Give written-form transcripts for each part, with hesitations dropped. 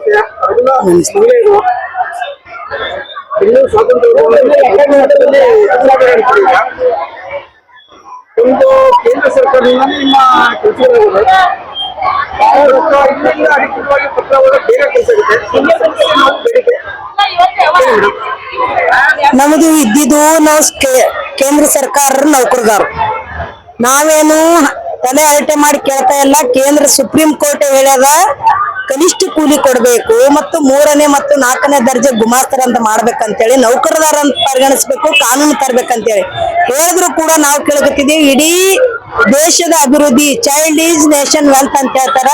ಸಮಸ್ಯೆ ಎಲ್ಲ ಮಹಿಳೆಯರು ಇನ್ನೂ ಸ್ವಾತಂತ್ರ್ಯ ಒಂದು ಕೇಂದ್ರ ಸರ್ಕಾರದಿಂದ ನಿಮ್ಮ ಕೆಲಸಗಳಿದೆ ಅಧಿಕೃತವಾಗಿ ಪತ್ರ ಬೇಗ ಕೆಲಸ ಬೇಡಿಕೆ ನಮ್ದು ಇದ್ದಿದ್ದು ನಾವು ಕೇಂದ್ರ ಸರ್ಕಾರ ನೌಕರದಾರು ನಾವೇನು ತಲೆ ಅಳತೆ ಮಾಡಿ ಕೇಳ್ತಾ ಇಲ್ಲ. ಕೇಂದ್ರ ಸುಪ್ರೀಂ ಕೋರ್ಟ್ ಹೇಳ್ಯದ ಕನಿಷ್ಠ ಕೂಲಿ ಕೊಡ್ಬೇಕು ಮತ್ತು 3ನೇ ಮತ್ತು 4ನೇ ದರ್ಜೆ ಗುಮಾಸ್ತರ ಅಂತ ಮಾಡ್ಬೇಕಂತೇಳಿ ನೌಕರದಾರ ಅಂತ ಪರಿಗಣಿಸ್ಬೇಕು, ಕಾನೂನು ತರ್ಬೇಕಂತೇಳಿ ಹೇಳಿದ್ರು ಕೂಡ ನಾವು ಕೇಳಕತ್ತಿದ್ದೀವಿ. ಇಡೀ ದೇಶದ ಅಭಿವೃದ್ಧಿ ಚೈಲ್ಡ್ ಈಸ್ ನೇಷನ್ ವೆಲ್ತ್ ಅಂತ ಹೇಳ್ತಾರ.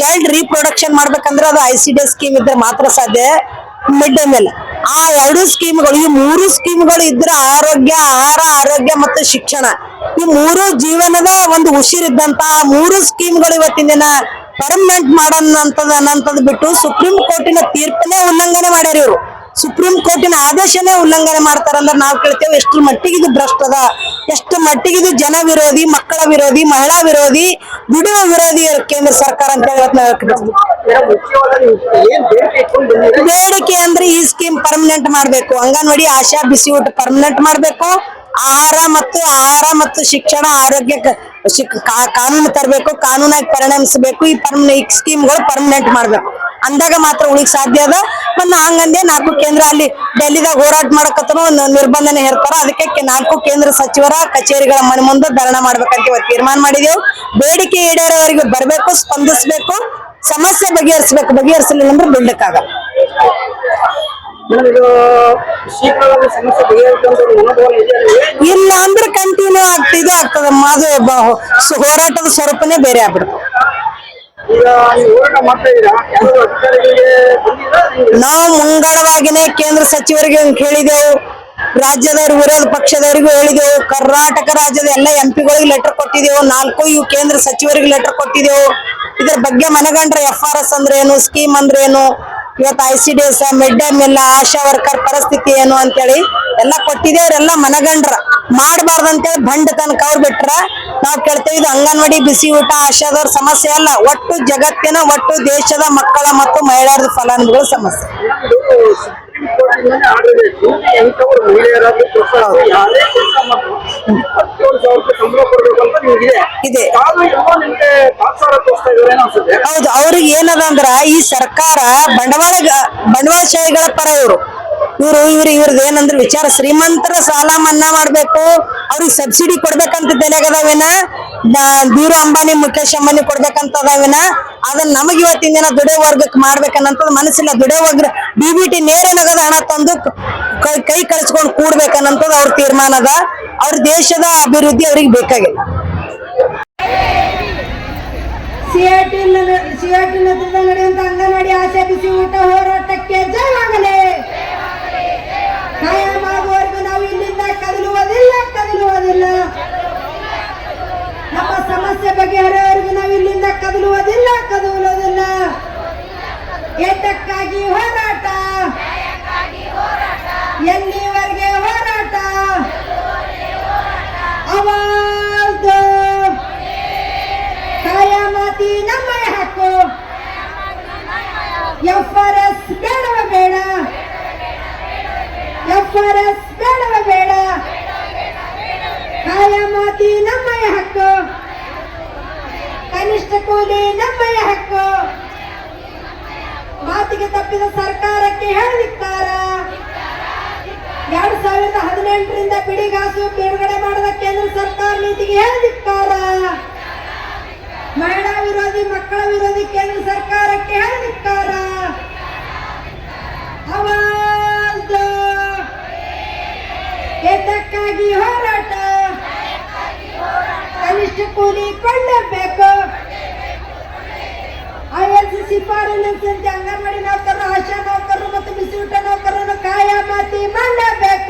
ಚೈಲ್ಡ್ ರೀಪ್ರೊಡಕ್ಷನ್ ಮಾಡ್ಬೇಕಂದ್ರೆ ಅದು ICDS ಸ್ಕೀಮ್ ಇದ್ರೆ ಮಾತ್ರ ಸಾಧ್ಯ. ಮಿಡ್ ಡೇ ಮೀಲ್ ಆ 2 ಸ್ಕೀಮ್ಗಳು, ಈ 3 ಸ್ಕೀಮ್ಗಳು ಇದ್ರೆ ಆರೋಗ್ಯ, ಆಹಾರ, ಆರೋಗ್ಯ ಮತ್ತು ಶಿಕ್ಷಣ, ಈ 3 ಜೀವನದ ಒಂದು ಉಸಿರಿದ್ದಂತ 3 ಸ್ಕೀಮ್ಗಳು ಇವತ್ತಿನ ದಿನ ಪರ್ಮನೆಂಟ್ ಮಾಡೋಣಂತದ್ ಬಿಟ್ಟು ಸುಪ್ರೀಂ ಕೋರ್ಟಿನ ತೀರ್ಪನ್ನೇ ಉಲ್ಲಂಘನೆ ಮಾಡ್ಯಾರ ಇವರು. ಸುಪ್ರೀಂ ಕೋರ್ಟಿನ ಆದೇಶನೇ ಉಲ್ಲಂಘನೆ ಮಾಡ್ತಾರಂದ್ರೆ ನಾವು ಕೇಳ್ತೇವೆ ಎಷ್ಟು ಮಟ್ಟಿಗಿದು ಭ್ರಷ್ಟ ಅದ, ಎಷ್ಟು ಮಟ್ಟಿಗಿದು ಜನ ವಿರೋಧಿ, ಮಕ್ಕಳ ವಿರೋಧಿ, ಮಹಿಳಾ ವಿರೋಧಿ, ದುಡಿಯುವ ವಿರೋಧಿ ಕೇಂದ್ರ ಸರ್ಕಾರ ಅಂತ ಬೇಡಿಕೆ ಅಂದ್ರೆ ಈ ಸ್ಕೀಮ್ ಪರ್ಮನೆಂಟ್ ಮಾಡ್ಬೇಕು. ಅಂಗನವಾಡಿ, ಆಶಾ, ಬಿಸಿ ಊಟ ಪರ್ಮನೆಂಟ್ ಮಾಡ್ಬೇಕು. ಆಹಾರ ಮತ್ತು ಶಿಕ್ಷಣ, ಆರೋಗ್ಯ ಕಾನೂನು ತರಬೇಕು, ಕಾನೂನಾಗಿ ಪರಿಣಮಿಸಬೇಕು. ಈ ಸ್ಕೀಮ್ಗಳು ಪರ್ಮನೆಂಟ್ ಮಾಡ್ಬೇಕು, ಅಂದಾಗ ಮಾತ್ರ ಉಳಿಕ್ ಸಾಧ್ಯ ಅದ. ಮತ್ತೆ ಹಂಗಂದೆ 4 ಕೇಂದ್ರ ಅಲ್ಲಿ ಡೆಲ್ಲಿದಾಗ ಹೋರಾಟ ಮಾಡಕತ್ತನು ನಿರ್ಬಂಧನೆ ಹೇರ್ತಾರ. ಅದಕ್ಕೆ 4 ಕೇಂದ್ರ ಸಚಿವರ ಕಚೇರಿಗಳ ಮನೆ ಮುಂದೆ ಧರಣ ಮಾಡ್ಬೇಕಂತ ಇವತ್ತು ತೀರ್ಮಾನ ಮಾಡಿದೆವು. ಬೇಡಿಕೆ ಈಡೇರೋವರೆಗೆ ಬರ್ಬೇಕು, ಸ್ಪಂದಿಸ್ಬೇಕು, ಸಮಸ್ಯೆ ಬಗೆಹರಿಸಲಿಲ್ಲ ಅಂದ್ರೆ ಬಿಡ್ಲಿಕ್ಕಾಗಲ್ಲ. ಇಲ್ಲ ಅಂದ್ರೆ ಕಂಟಿನ್ಯೂ ಆಗ್ತದೆ. ಅದು ಹೋರಾಟದ ಸ್ವರೂಪನೇ ಬೇರೆ ಆಗ್ಬಿಡುತ್ತೆ. ನಾವು ಮುಂಗಡವಾಗಿನೇ ಕೇಂದ್ರ ಸಚಿವರಿಗೆ ಹೇಳಿದೆವು, ರಾಜ್ಯದವ್ರಿಗೆ, ವಿರೋಧ ಪಕ್ಷದವರಿಗೂ ಹೇಳಿದೆವು, ಕರ್ನಾಟಕ ರಾಜ್ಯದ ಎಲ್ಲ MP ಗಳಿಗೆ ಲೆಟರ್ ಕೊಟ್ಟಿದೆವು, 4 ಇವು ಕೇಂದ್ರ ಸಚಿವರಿಗೆ ಲೆಟರ್ ಕೊಟ್ಟಿದೆವು. ಇದ್ರ ಬಗ್ಗೆ ಮನಗಂಡ್ರೆ FRS ಅಂದ್ರೆ ಏನು, ಸ್ಕೀಮ್ ಅಂದ್ರೆ ಏನು, ಇವತ್ತು ICDS, ಮಿಡ್ ಡೇ ಮೀಲ್, ಆಶಾ ವರ್ಕರ್ ಪರಿಸ್ಥಿತಿ ಏನು ಅಂತೇಳಿ ಎಲ್ಲ ಕೊಟ್ಟಿದ್ದೇವ್ರೆಲ್ಲ ಮನಗಂಡ್ರ ಮಾಡಬಾರ್ದಂತೇಳಿ ಬಂಡ್ ತನಕ ಅವ್ರು ಬಿಟ್ರ. ನಾವ್ ಕೇಳ್ತೇವೆ ಇದು ಅಂಗನವಾಡಿ, ಬಿಸಿ ಊಟ, ಆಶಾದವ್ರ ಸಮಸ್ಯೆ ಅಲ್ಲ, ಒಟ್ಟು ಜಗತ್ತಿನ, ಒಟ್ಟು ದೇಶದ ಮಕ್ಕಳ ಮತ್ತು ಮಹಿಳೆಯರ ಫಲಾನುಭವಿಗಳ ಸಮಸ್ಯೆ. ಇದೆ ಹೌದು. ಅವ್ರಿಗೆ ಏನದ ಅಂದ್ರ ಈ ಸರ್ಕಾರ ಬಂಡವಾಳಶಾಹಿಗಳ ಪರ ಇವ್ರದ್ದು ಏನಂದ್ರೆ ವಿಚಾರ, ಶ್ರೀಮಂತರ ಸಾಲ ಮನ್ನಾ ಮಾಡ್ಬೇಕು, ಅವ್ರಿಗೆ ಸಬ್ಸಿಡಿ ಕೊಡ್ಬೇಕಂತ ತಲೆಗದಾವೇನ, ಧೀರು ಅಂಬಾನಿ, ಮುಖೇಶ್ ಅಂಬಾನಿ ಕೊಡ್ಬೇಕಂತದಾವೇನ, ಅದನ್ನ ನಮಗ್ ಇವತ್ತಿನ ದಿನ ದುಡಿಯೋ ವರ್ಗಕ್ಕೆ ಮಾಡ್ಬೇಕನ್ನಂತದ್ ಮನಸ್ಸಿಲ್ಲ. ದುಡಿಯೋ ವರ್ಗ DBT ನೇರ ನಗದ ಹಣ ತಂದು ಕೈ ಕಳಿಸ್ಕೊಂಡು ಕೂಡ್ಬೇಕನ್ನಂತದ್ ಅವ್ರ ತೀರ್ಮಾನ ಅದ. ಅವ್ರ ದೇಶದ ಅಭಿವೃದ್ಧಿ ಅವ್ರಿಗೆ ಬೇಕಾಗಿಲ್ಲ. ಸಿಐಟಿ ನೇತೃತ್ವದಲ್ಲಿ ನಡೆಯುವಂತ ಅಂಗನವಾಡಿ, ಆಶಾ, ಬಿಸಿ ಊಟ ಹೋರಾಟಕ್ಕೆ ಜಯವಾಗಲಿ. ಕಾಯಮಾಗುವವರೆಗೂ ನಾವು ಇಲ್ಲಿಂದ ಕದಲುವುದಿಲ್ಲ. ನಮ್ಮ ಸಮಸ್ಯೆ ಬಗೆಹರಿಯುವವರೆಗೂ ನಾವು ಇಲ್ಲಿಂದ ಕದಲುವುದಿಲ್ಲ. ಏತಕ್ಕಾಗಿ ಹೋರಾಟ, ಎಲ್ಲಿವರೆಗೆ ಹೋರಾಟ, ಆವಾಜ್ ಕಾಯಮಾತಿ ನಮ್ಮಯ ಹಕ್ಕು. FRS ಬೇಡವ ಬೇಡ, FRS ಬೇಡವ ಬೇಡ, ಕಾಯಮಾತಿ ನಮ್ಮಯ ಹಕ್ಕು, ಕನಿಷ್ಠ ಕೂಲಿ ನಮ್ಮಯ ಹಕ್ಕು. ಮಾತಿಗೆ ತಪ್ಪಿದ ಸರ್ಕಾರಕ್ಕೆ ಹೇಳಿದ್ದಾರೆ. 2018ರಿಂದ ಬಿಡಿಗಾಸು ಬಿಡುಗಡೆ ಮಾಡಿದ ಕೇಂದ್ರ ಸರ್ಕಾರ ನೀತಿಗೆ ಹೇಳಿದ್ದಾರೆ. ಮಹಿಳಾ ವಿರೋಧಿ, ಮಕ್ಕಳ ವಿರೋಧಿ ಕೇಂದ್ರ ಸರ್ಕಾರಕ್ಕೆ ಹೇಳಿದ್ದಾರೆ. ಆವಾಜ್ ಏತಕ್ಕಾಗಿ ಹೋರಾಟ, ಕನಿಷ್ಠ ಕೂಲಿ ಕೊಳ್ಳಬೇಕು. ILC ಶಿಫಾರಸಂತೆ ಅಂಗನವಾಡಿ ನೌಕರರು, ಆಶಾ ನೌಕರರು ಮತ್ತು ಬಿಸಿ ಊಟ ನೌಕರರನ್ನು ಕಾಯಮಾತಿ ಮಾಡಬೇಕು.